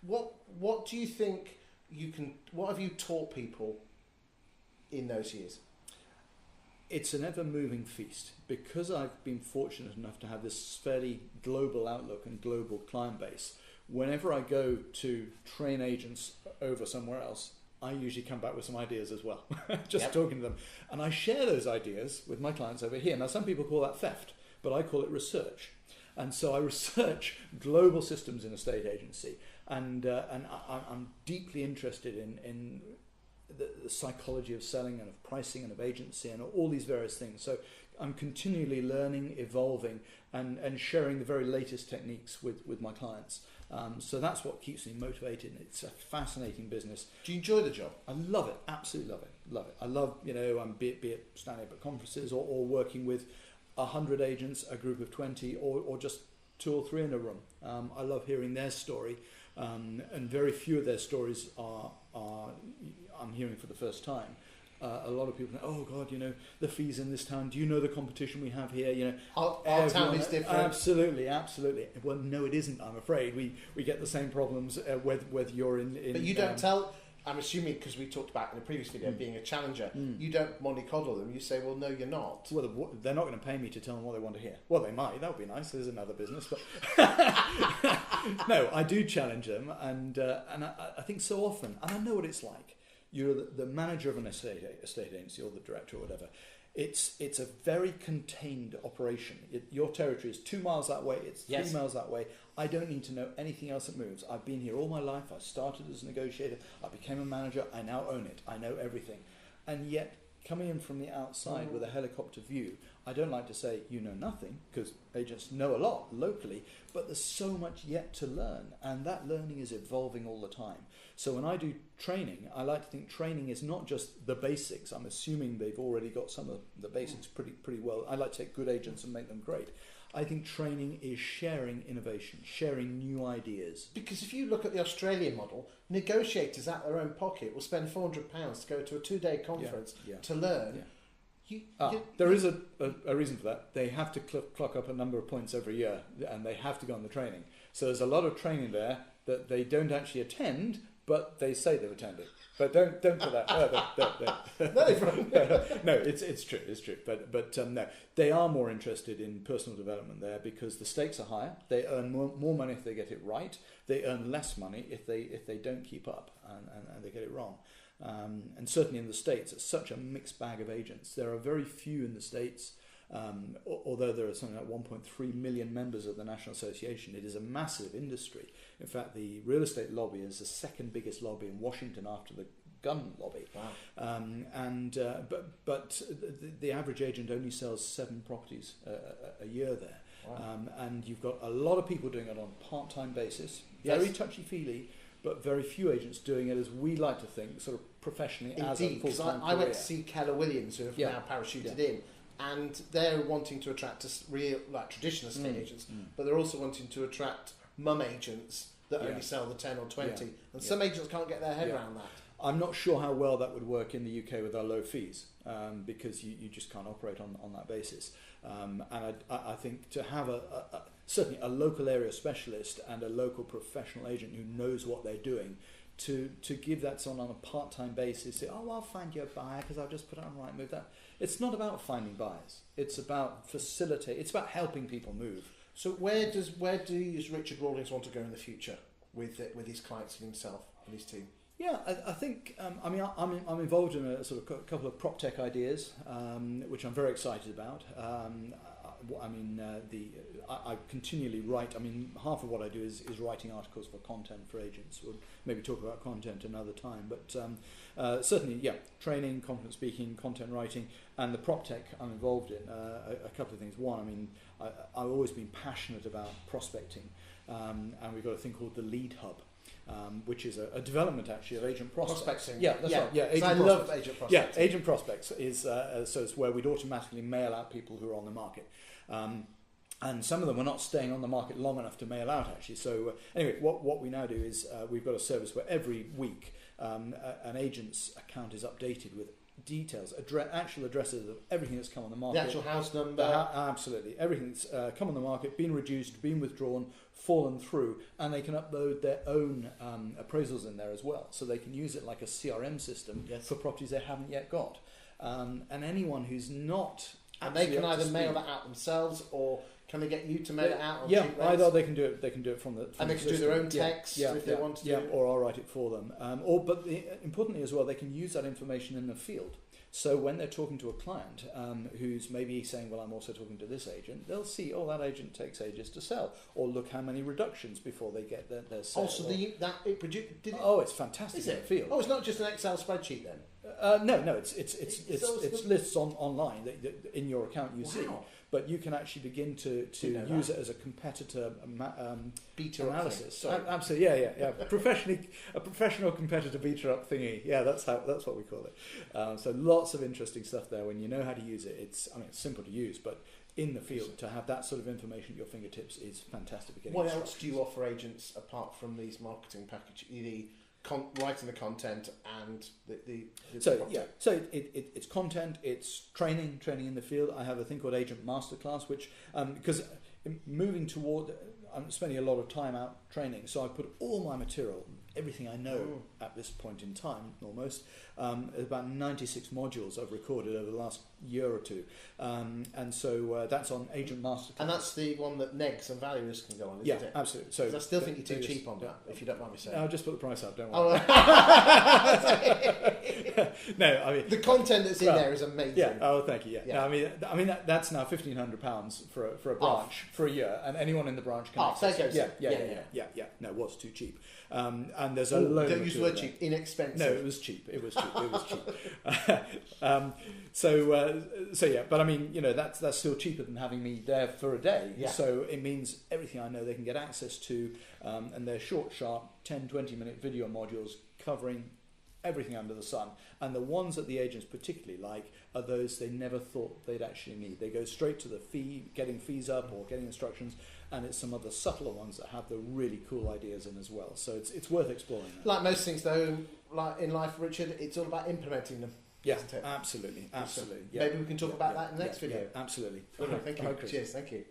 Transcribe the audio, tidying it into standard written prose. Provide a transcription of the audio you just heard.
What do you think what have you taught people in those years? It's an ever-moving feast. Because I've been fortunate enough to have this fairly global outlook and global client base, whenever I go to train agents over somewhere else, I usually come back with some ideas as well, just talking to them. And I share those ideas with my clients over here. Now, some people call that theft, but I call it research. And so I research global systems in a state agency, and I'm deeply interested in the psychology of selling and of pricing and of agency and all these various things. So I'm continually learning, evolving, and sharing the very latest techniques with my clients. So that's what keeps me motivated. It's a fascinating business. Do you enjoy the job? I love it. Absolutely love it. Love it. I love, be it standing up at conferences or working with 100 agents, a group of 20, or just 2 or 3 in a room. I love hearing their story, and very few of their stories are I'm hearing for the first time. A lot of people say, oh God, the fees in this town, do you know the competition we have here? Our town is different. Absolutely. Well, no, it isn't, I'm afraid. We get the same problems whether you're in... But you don't tell... I'm assuming, because we talked about in the previous video, being a challenger, you don't mollycoddle them. You say, well, no, you're not. Well, they're not going to pay me to tell them what they want to hear. Well, they might. That would be nice. There's another business. But no, I do challenge them. And I think so often, and I know what it's like. You're the manager of an estate agency or the director or whatever. It's a very contained operation. Your territory is 2 miles that way. It's 3 miles that way. I don't need to know anything else that moves. I've been here all my life. I started as a negotiator. I became a manager. I now own it. I know everything. And yet, coming in from the outside with a helicopter view, I don't like to say you know nothing, because agents know a lot locally, but there's so much yet to learn, and that learning is evolving all the time. So when I do training, I like to think training is not just the basics. I'm assuming they've already got some of the basics pretty well. I like to take good agents and make them great. I think training is sharing innovation, sharing new ideas. Because if you look at the Australian model, negotiators out their own pocket will spend £400 to go to a 2-day conference to learn. There is a reason for that. They have to clock up a number of points every year, and they have to go on the training. So there's a lot of training there that they don't actually attend, but they say they've attended. But don't put that. No, it's true. It's true. But no, they are more interested in personal development there because the stakes are higher. They earn more money if they get it right. They earn less money if they don't keep up and they get it wrong. And certainly in the States, it's such a mixed bag of agents. There are very few in the States. Although there are something like 1.3 million members of the National Association, it is a massive industry. In fact, the real estate lobby is the second biggest lobby in Washington after the gun lobby. Wow. But the average agent only sells 7 properties a year there. Wow. And you've got a lot of people doing it on a part-time basis, very touchy-feely, but very few agents doing it, as we like to think, sort of professionally. Indeed, as a full-time career. I went to see Keller Williams, who have now parachuted in. And they're wanting to attract real, traditional estate agents, but they're also wanting to attract mum agents that only sell the 10 or 20. And some agents can't get their head around that. I'm not sure how well that would work in the UK with our low fees, because you just can't operate on that basis. And I think to have certainly a local area specialist and a local professional agent who knows what they're doing, to give that someone on a part-time basis, say, oh, I'll find you a buyer because I'll just put it on Rightmove. That it's not about finding buyers. It's about facilitate. It's about helping people move. So where does Richard Rawlings want to go in the future with his clients and himself and his team? Yeah, I think I'm involved in a sort of couple of prop tech ideas, which I'm very excited about. I continually write. Half of what I do is writing articles for content for agents. We'll maybe talk about content another time. But certainly, training, confidence speaking, content writing, and the prop tech I'm involved in. A couple of things. One, I've always been passionate about prospecting, and we've got a thing called the Lead Hub. Which is a development actually of agent prospects. Prospecting. Yeah, that's right. Yeah, I love agent prospecting. Yeah, agent prospects is so it's where we'd automatically mail out people who are on the market. And some of them are not staying on the market long enough to mail out actually. So anyway, what we now do is we've got a service where every week an agent's account is updated with details, actual addresses of everything that's come on the market. The actual house number. Absolutely. Everything that's come on the market, been reduced, been withdrawn, fallen through, and they can upload their own appraisals in there as well. So they can use it like a CRM system for properties they haven't yet got. And anyone who's not... And they can either mail that out themselves, or can they get you to mail it out? On yeah, either they can do it. They can do it from the. And they can do their own text if they want to. Yeah, or I'll write it for them. Importantly as well, they can use that information in the field. So when they're talking to a client who's maybe saying, "Well, I'm also talking to this agent," they'll see, "Oh, that agent takes ages to sell," or look how many reductions before they get their sale. Also, it's fantastic in the field. Oh, it's not just an Excel spreadsheet then. No, it's lists online that in your account you see, but you can actually begin to use it as a competitor beta analysis. Absolutely, yeah. A professional competitor beta up thingy. Yeah, that's what we call it. So lots of interesting stuff there. When you know how to use it, it's simple to use, but in the field to have that sort of information at your fingertips is fantastic. What else do you offer agents apart from these marketing packages? Writing the content and it's content, it's training in the field. I have a thing called Agent Masterclass, which because moving toward, I'm spending a lot of time out training, so I put all my material, everything I know at this point in time, almost about 96 modules I've recorded over the last year or two, and so that's on Agent Masterclass. And that's the one that negs and valuers can go on, isn't it? Yeah, absolutely. So I still think you're too cheap on that, if you don't mind me saying. I'll just put the price up, don't worry. No, the content that's in there is amazing. Yeah. Oh, thank you. Yeah. No, I mean that's now £1,500 for a branch for a year, and anyone in the branch can access it. Yeah. No, it was too cheap. And there's a load. Don't use the word cheap. Inexpensive. No, it was cheap. So yeah, but I mean, that's still cheaper than having me there for a day. Yeah. So it means everything I know they can get access to, and they're short, sharp, 10-20 minute video modules covering everything under the sun. And the ones that the agents particularly like are those they never thought they'd actually need. They go straight to the getting fees up or getting instructions, and it's some of the subtler ones that have the really cool ideas in as well. So it's worth exploring that. Like most things though, like in life, Richard, it's all about implementing them. Yeah, absolutely. Yeah. Maybe we can talk about that in the next video. Yeah, absolutely. Thank you. Cheers, thank you.